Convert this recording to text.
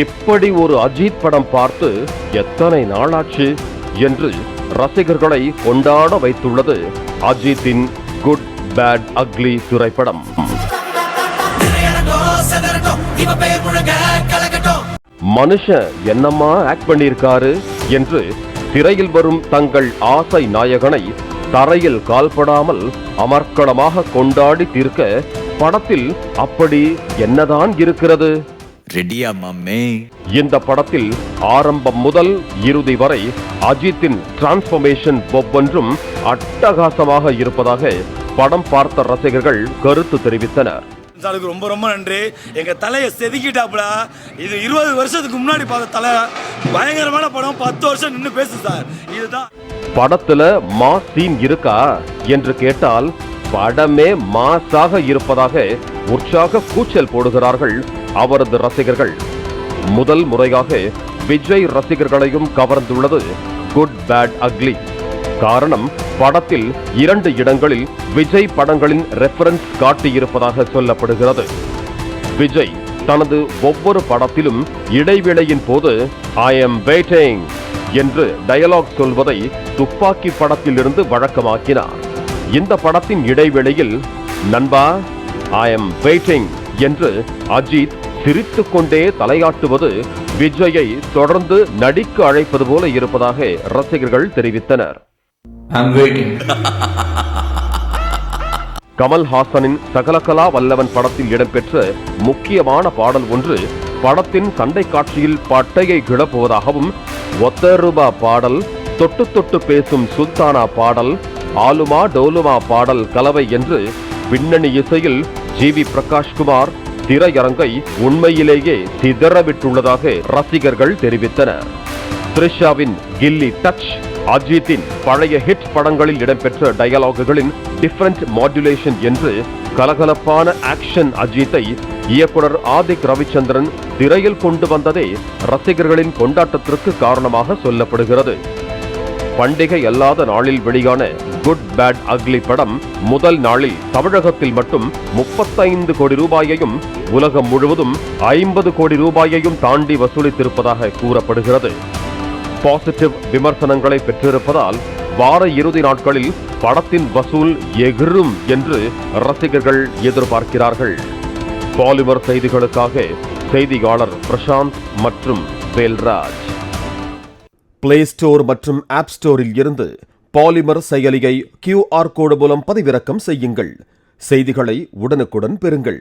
இப்படி ஒரு அஜித் படம் பார்த்து எத்தனை நாளாச்சு என்று ரசிகர்களை கொண்டாட வைத்துள்ளது அஜித்தின் குட் பேட் அக்லி திரைப்படம். மனுஷன் என்னம்மா ஆக்ட் பண்ணியிருக்காரு என்று திரையில் வரும் தங்கள் ஆசை நாயகனை தரையில் கால்படாமல் அமர்க்களமாக கொண்டாடி தீர்க்க படத்தில் அப்படி என்னதான் இருக்கிறது? ரெடியா மாமே? இந்த படத்தில் ஆரம்பம் முதல் இறுதி வரை அஜித்தின் டிரான்ஸ்பர்மேஷன் ஒவ்வொன்றும் அட்டகாசமாக இருப்பதாக படம் பார்த்த ரசிகர்கள் கருத்து தெரிவித்தனர். ரொம்ப ரொம்ப நன்றி. எங்க தலையை செதுக்கிட்டாப்புல. இது 20 வருஷத்துக்கு முன்னாடி பார்த்த தலை. பயங்கரமான படம். 10 வருஷம் நின்று பேசு சார். இதுதான் படத்துல மாஸ் சீன் இருக்கா என்று கேட்டால் படமே மாஸாக இருப்பதாக உற்சாக கூச்சல் போடுகிறார்கள் அவரது ரசிகர்கள். முதல் முறையாக விஜய் ரசிகர்களையும் கவர்ந்துள்ளது குட் பேட் அக்லி. காரணம், படத்தில் 2 இடங்களில் விஜய் படங்களின் ரெஃபரன்ஸ் காட்டியிருப்பதாக சொல்லப்படுகிறது. விஜய் தனது ஒவ்வொரு படத்திலும் இடைவேளையின் போது ஐ எம் வெயிட்டிங் என்று டயலாக் சொல்வதை துப்பாக்கி படத்திலிருந்து வழக்கமாக்கினார். இந்த படத்தின் இடைவேளையில் நண்பா ஐ எம் வெயிட்டிங் என்று அஜித் சிரித்துக் கொண்டே தலையாட்டுவது விஜயை தொடர்ந்து நடிக்க அழைப்பது போல இருப்பதாக ரசிகர்கள் தெரிவித்தனர். கமல்ஹாசனின் சகலகலா வல்லவன் படத்தில் இடம்பெற்ற முக்கியமான பாடல் ஒன்று படத்தின் சண்டை காட்சியில் பட்டையை கிளப்புவதாகவும், ஒத்த ரூபா பாடல், தொட்டு தொட்டு பேசும் சுல்தானா பாடல், ஆலுமா டோலுமா பாடல் கலவை என்று பின்னணி இசையில் ஜிவி பிரகாஷ்குமார் திரையரங்கை உண்மையிலேயே சிதறவிட்டுள்ளதாக ரசிகர்கள் தெரிவித்தனர். த்ரிஷாவின் கில்லி டச், அஜித்தின் பழைய ஹிட் படங்களில் இடம்பெற்ற டயலாகுகளின் டிஃபரண்ட் மாடுலேஷன் என்று கலகலப்பான ஆக்ஷன் அஜித்தை இயக்குனர் ஆதிக் ரவிச்சந்திரன் திரையில் கொண்டு வந்ததே ரசிகர்களின் கொண்டாட்டத்திற்கு காரணமாக சொல்லப்படுகிறது. பண்டிகை அல்லாத நாளில் வெளியான குட் பேட் அக்லி படம் முதல் நாளில் தமிழகத்தில் மட்டும் 35 கோடி ரூபாயையும் உலகம் முழுவதும் 50 கோடி ரூபாயையும் தாண்டி வசூலித்திருப்பதாக கூறப்படுகிறது. பாசிட்டிவ் விமர்சனங்களை பெற்றிருப்பதால் வார இறுதி நாட்களில் படத்தின் வசூல் எகிரும் என்று ரசிகர்கள் எதிர்பார்க்கிறார்கள். பாலிமர் செய்திகளுக்காக செய்தியாளர் பிரசாந்த் மற்றும் வேல்ராஜ். பிளே ஸ்டோர் மற்றும் ஆப் ஸ்டோரில் இருந்து பாலிமர் செயலியை QR கோடு மூலம் பதிவிறக்கம் செய்யுங்கள். செய்திகளை உடனுக்குடன் பெறுங்கள்.